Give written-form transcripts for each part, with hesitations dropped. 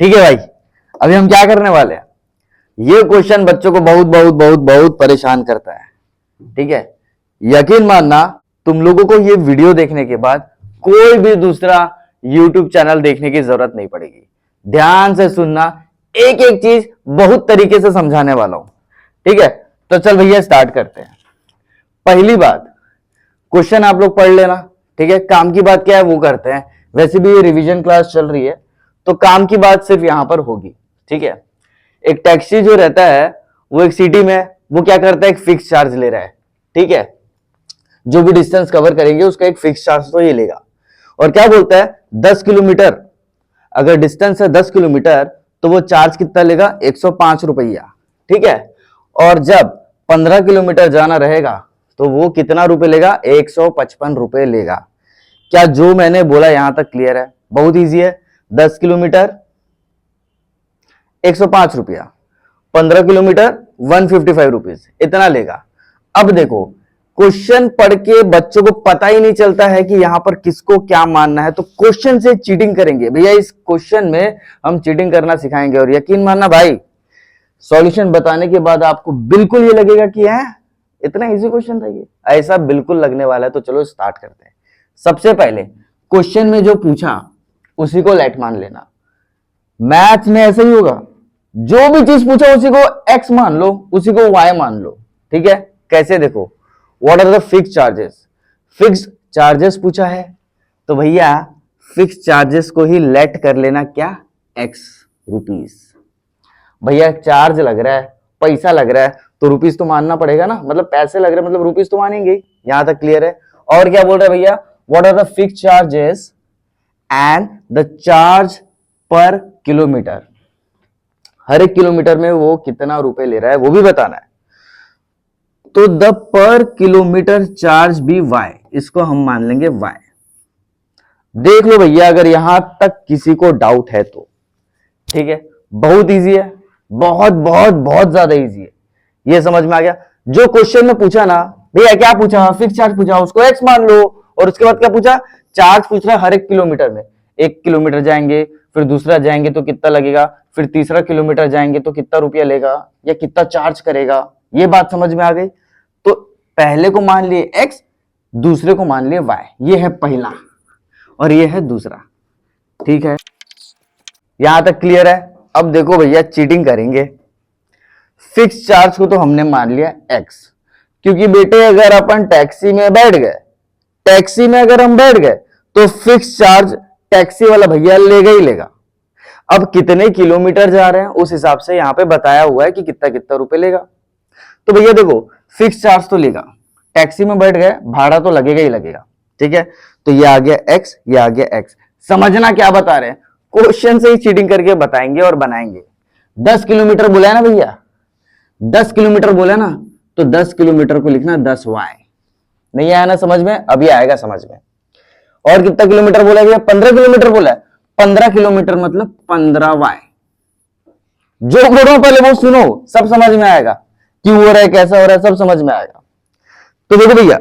ठीक है भाई, अभी हम क्या करने वाले हैं, ये क्वेश्चन बच्चों को बहुत बहुत बहुत बहुत परेशान करता है। ठीक है, यकीन मानना तुम लोगों को ये वीडियो देखने के बाद कोई भी दूसरा YouTube चैनल देखने की जरूरत नहीं पड़ेगी। ध्यान से सुनना, एक एक चीज बहुत तरीके से समझाने वाला हूं। ठीक है, तो चल भैया स्टार्ट करते हैं। पहली बात, क्वेश्चन आप लोग पढ़ लेना। ठीक है, काम की बात क्या है वो करते हैं। वैसे भी ये रिवीजन क्लास चल रही है तो काम की बात सिर्फ यहां पर होगी। ठीक है, एक टैक्सी जो रहता है वो एक सिटी में वो क्या करता है, एक फिक्स चार्ज ले रहा है। ठीक है, जो भी डिस्टेंस कवर करेंगे उसका एक फिक्स चार्ज तो ये लेगा। और क्या बोलता है, 10 किलोमीटर अगर डिस्टेंस है 10 किलोमीटर तो वो चार्ज कितना लेगा, 105 रुपया। ठीक है, और जब 15 किलोमीटर जाना रहेगा तो वो कितना रुपए लेगा, 155 रुपए लेगा। क्या जो मैंने बोला यहां तक क्लियर है? बहुत इजी है। 10 किलोमीटर 105 रुपया, 15 किलोमीटर 155 रुपीज, इतना लेगा। अब देखो, क्वेश्चन पढ़ के बच्चों को पता ही नहीं चलता है कि यहां पर किसको क्या मानना है, तो क्वेश्चन से चीटिंग करेंगे भैया। इस क्वेश्चन में हम चीटिंग करना सिखाएंगे और यकीन मानना भाई, सॉल्यूशन बताने के बाद आपको बिल्कुल ये लगेगा कि है इतना इजी क्वेश्चन था ये, ऐसा बिल्कुल लगने वाला है। तो चलो स्टार्ट करते हैं। सबसे पहले क्वेश्चन में जो पूछा उसी को लेट मान लेना। मैथ्स में ऐसा ही होगा, जो भी चीज पूछा उसी को एक्स मान लो, उसी को वाई मान लो। ठीक है, कैसे देखो, what are the fix charges, fix charges पूछा है तो भैया फिक्स चार्जेस को ही लेट कर लेना, क्या, एक्स रुपीस। भैया चार्ज लग रहा है, पैसा लग रहा है तो रुपीस तो मानना पड़ेगा ना, मतलब पैसे लग रहे हैं मतलब रुपीस तो मानेंगे ही। यहां तक क्लियर है। और क्या बोल रहा है भैया, what are the fix charges and the charge per kilometre, हर एक किलोमीटर में वो कितना रुपए ले रहा है वो भी बताना है। तो द पर किलोमीटर चार्ज भी वाई, इसको हम मान लेंगे वाई। देख लो भैया, अगर यहां तक किसी को डाउट है तो ठीक है, बहुत इजी है, बहुत बहुत बहुत ज्यादा इजी है। ये समझ में आ गया। जो क्वेश्चन में पूछा ना भैया, क्या पूछा, फिक्स चार्ज पूछा, उसको एक्स मान लो। और उसके बाद क्या पूछा, चार्ज पूछ रहा है हर एक किलोमीटर में। 1 किलोमीटर जाएंगे, फिर दूसरा जाएंगे तो कितना लगेगा, फिर तीसरा किलोमीटर जाएंगे तो कितना रुपया लेगा या कितना चार्ज करेगा। ये बात समझ में आ गई। तो पहले को मान लिए एक्स, दूसरे को मान लिए वाई। ये है पहला और ये है दूसरा। ठीक है, यहां तक क्लियर है। अब देखो भैया, चीटिंग करेंगे। फिक्स चार्ज को तो हमने मान लिया एक्स, क्योंकि बेटे अगर अपन टैक्सी में बैठ गए, टैक्सी में अगर हम बैठ गए तो फिक्स चार्ज टैक्सी वाला भैया लेगा ही लेगा। अब कितने किलोमीटर जा रहे हैं उस हिसाब से यहां पे बताया हुआ है कि कितना कितना रुपए लेगा। तो भैया देखो, फिक्स चार्ज तो लेगा, टैक्सी में बैठ गए भाड़ा तो लगेगा ही लगेगा। ठीक है, तो ये आ गया एक्स, ये आ गया एक्स। समझना क्या बता रहे हैं, क्वेश्चन से ही चीटिंग करके बताएंगे और बनाएंगे। 10 किलोमीटर बोला है ना भैया, 10 किलोमीटर बोला ना, तो 10 किलोमीटर को लिखना 10 वाई। नहीं आया ना समझ में, अभी आएगा समझ में। और कितना किलोमीटर बोला भैया, 15 किलोमीटर बोला है, 15 किलोमीटर मतलब 15 वाई। जो बोल रहा हूं पहले वो सुनो, सब समझ में आएगा, क्यों हो रहा है, कैसा हो रहा है, सब समझ में आएगा। तो देखो भैया,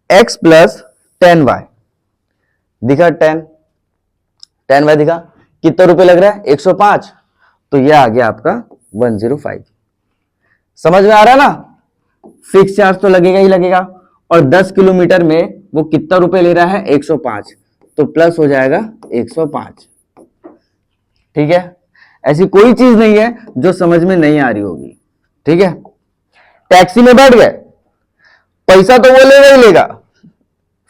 x प्लस 10 वाई दिखा, 10 वाई दिखा, कितना रुपए लग रहा है, 105। तो यह आ गया आपका 105। समझ में आ रहा है ना, फिक्स चार्ज तो लगेगा ही लगेगा, और 10 किलोमीटर में वो कितना रुपए ले रहा है, 105, तो प्लस हो जाएगा 105। ठीक है, ऐसी कोई चीज नहीं है जो समझ में नहीं आ रही होगी। ठीक है, टैक्सी में बैठ गए, पैसा तो वो लेगा ही लेगा,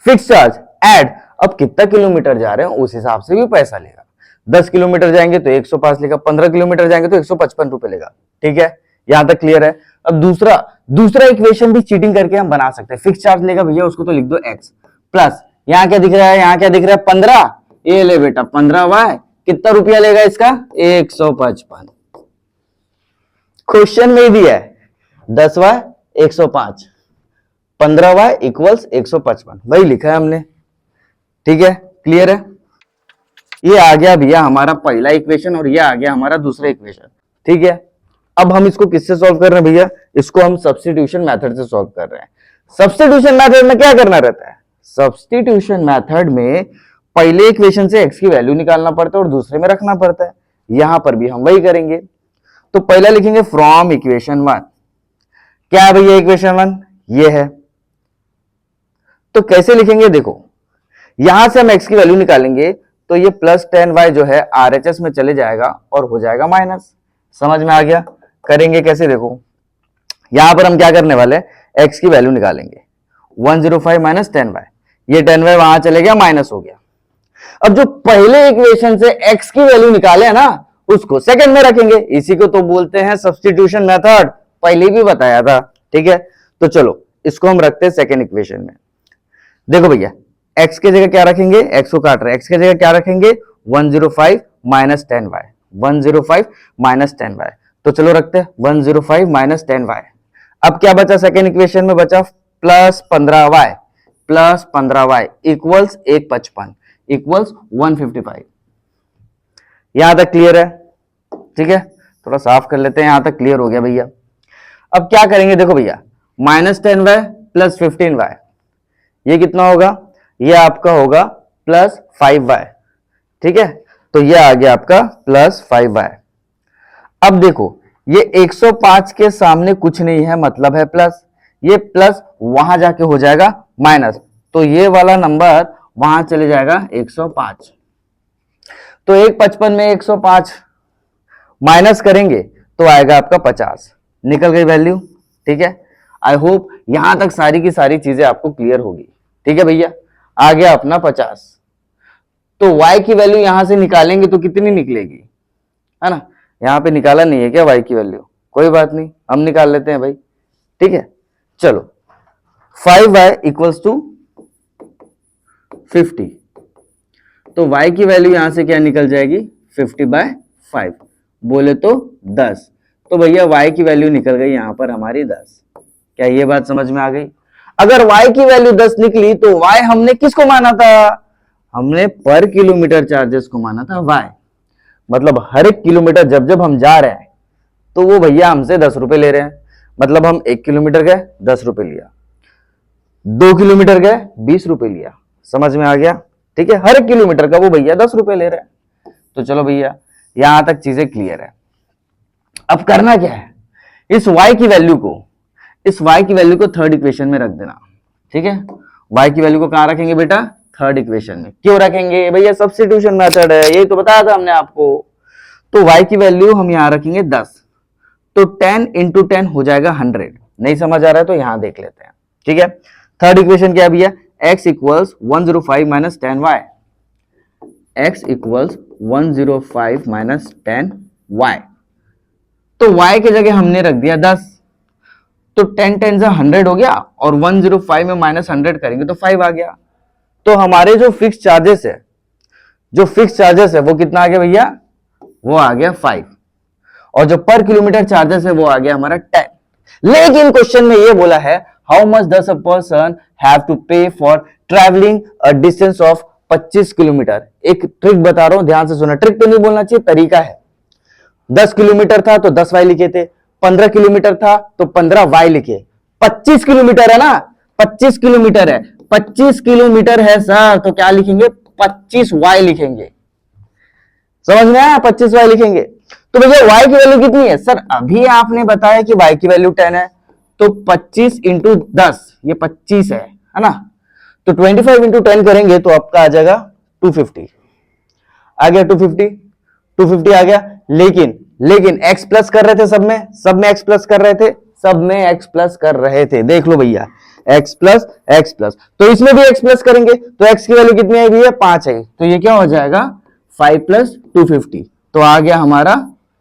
फिक्स चार्ज ऐड, अब कितना किलोमीटर जा रहे हैं उस हिसाब से भी पैसा लेगा। 10 किलोमीटर जाएंगे तो 105 लेगा, 15 किलोमीटर जाएंगे तो 155 रुपए लेगा। ठीक है, यहां तक क्लियर है। अब दूसरा इक्वेशन भी चीटिंग करके हम बना सकते हैं। फिक्स चार्ज लेगा भैया, उसको तो लिख दो एक्स प्लस, यहां क्या दिख रहा है, यहां क्या दिख रहा है, 15, ये ले बेटा 15 वाई, कितना रुपया लेगा इसका, 155। क्वेश्चन में दिया है 10 वाई 105, 15 वाई इक्वल्स 155, वही लिखा है हमने। ठीक है, क्लियर है। ये आ गया भैया हमारा पहला इक्वेशन और ये आ गया हमारा दूसरा इक्वेशन। ठीक है, अब हम इसको किससे सॉल्व कर रहे हैं भैया, इसको हम सब्स्टिट्यूशन मेथड से सॉल्व कर रहे हैं। सब्स्टिट्यूशन मेथड में क्या करना रहता है, सब्स्टिट्यूशन मेथड में पहले इक्वेशन से x की वैल्यू निकालना पड़ता है और दूसरे में रखना पड़ता है। यहां पर भी हम वही करेंगे। तो पहला लिखेंगे फ्रॉम इक्वेशन 1। क्या है भैया इक्वेशन 1? ये है। तो कैसे लिखेंगे देखो, यहां से हम x की वैल्यू निकालेंगे तो ये प्लस 10y जो है RHS में चले जाएगा और हो जाएगा माइनस। समझ में आ गया? करेंगे कैसे देखो, यहां पर हम क्या करने वाले हैं, x की वैल्यू निकालेंगे 105 माइनस 10y, ये 10y वहां चले गया, माइनस हो गया। अब जो पहले इक्वेशन से x की वैल्यू निकाले ना उसको सेकंड में रखेंगे, इसी को तो बोलते हैं सब्स्टिट्यूशन मेथड, पहले भी बताया था। ठीक है, तो चलो इसको हम रखते हैं सेकंड इक्वेशन में। देखो भैया x के जगह क्या रखेंगे, x को काट रहे हैं, x के जगह क्या रखेंगे 105 माइनस 10y, 105 माइनस 10y। तो चलो रखते हैं 105 माइनस 10y। अब क्या बचा सेकेंड इक्वेशन में, बचा plus 15y, plus 15y equals 155 equals 155। यहां तक क्लियर है? ठीक है, थोड़ा साफ कर लेते हैं, यहां तक क्लियर हो गया भैया। अब क्या करेंगे देखो भैया, माइनस 10y प्लस 15y, ये कितना होगा, ये आपका होगा प्लस 5y। ठीक है, तो ये आ गया आपका प्लस 5y। अब देखो ये 105 के सामने कुछ नहीं है, मतलब है प्लस, ये प्लस वहां जाके हो जाएगा माइनस, तो ये वाला नंबर वहां चले जाएगा 105। तो 155 में 105 माइनस करेंगे तो आएगा आपका 50, निकल गई वैल्यू। ठीक है, आई होप यहां तक सारी की सारी चीजें आपको क्लियर होगी। ठीक है भैया, आ गया अपना 50। तो y की वैल्यू यहां से निकालेंगे तो कितनी निकलेगी, है ना? यहां पे निकाला नहीं है क्या y की वैल्यू? कोई बात नहीं, हम निकाल लेते हैं भाई। ठीक है, चलो 5y इक्वल्स टू 50। तो y की वैल्यू यहां से क्या निकल जाएगी, 50/5, बोले तो 10। तो भैया y की वैल्यू निकल गई यहां पर हमारी 10। क्या ये बात समझ में आ गई? अगर y की वैल्यू 10 निकली तो y हमने किसको माना था, हमने पर किलोमीटर चार्जेस को माना था y। मतलब हर एक किलोमीटर जब जब हम जा रहे हैं तो वो भैया हमसे 10 रुपए ले रहे हैं। मतलब हम 1 किलोमीटर गए 10 रुपए लिया, 2 किलोमीटर गए 20 रुपए लिया। समझ में आ गया? ठीक है, हर एक किलोमीटर का वो भैया 10 रुपए ले रहे हैं। तो चलो भैया यहां तक चीजें क्लियर है। अब करना क्या है, इस y की वैल्यू को थर्ड इक्वेशन में रख देना। ठीक है, y की वैल्यू को कहां रखेंगे बेटा, थर्ड इक्वेशन में। क्यों रखेंगे भैया, सब्स्टिट्यूशन मेथड है, यही तो बताया था हमने आपको। तो y की वैल्यू हम यहां रखेंगे 10, तो 10 इंटू 10 हो जाएगा 100। नहीं समझ आ रहा है तो यहां देख लेते हैं। ठीक है, थर्ड इक्वेशन क्या है भैया, x equals 105 minus 10y, x equals 105 minus 10y। तो y की जगह हमने रख दिया 10, तो 10 10 से 100 हो गया, और 105 में माइनस 100 करेंगे तो 5 आ गया। तो हमारे जो फिक्स चार्जेस है वो कितना आ गया भैया, वो आ गया 5, और जो पर किलोमीटर चार्जेस है वो आ गया हमारा 10। लेकिन क्वेश्चन में ये बोला है how much does a person have to pay for travelling a distance of 25 kilometre. एक ट्रिक बता रहा हूं, ध्यान से सुना, ट्रिक तो नहीं बोलना चाहिए, तरीका है। 10 किलोमीटर था तो 10y लिखे थे, 15 किलोमीटर था तो 15y लिखे, 25 किलोमीटर है ना, 25 किलोमीटर है, 25 किलोमीटर है सर, तो क्या लिखेंगे, 25y लिखेंगे। समझ में आया, 25y लिखेंगे। तो भैया y की वैल्यू कितनी है सर, अभी आपने बताया कि y की वैल्यू 10 है, तो 25 इंटू 10 ये 25 है ना, तो 25 इंटू 10 करेंगे तो आपका आ जाएगा 250। आ गया 250 आ गया। लेकिन x प्लस कर रहे थे, सब में x प्लस कर रहे थे, देख लो भैया x प्लस, तो इसमें भी x प्लस करेंगे तो x की वैल्यू कितनी आई भैया, 5 है, तो ये क्या हो जाएगा 5 प्लस 250, तो आ गया हमारा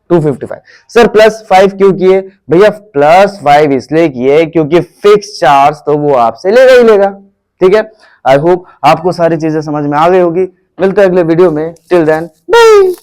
255। सर प्लस 5 क्यों किए भैया, प्लस 5 इसलिए किए क्योंकि फिक्स चार्ज तो वो आपसे लेगा ही लेगा। ठीक है, आई होप आपको सारी चीजें समझ में आ गई होगी। मिलते हैं अगले वीडियो में, टिल देन बाय।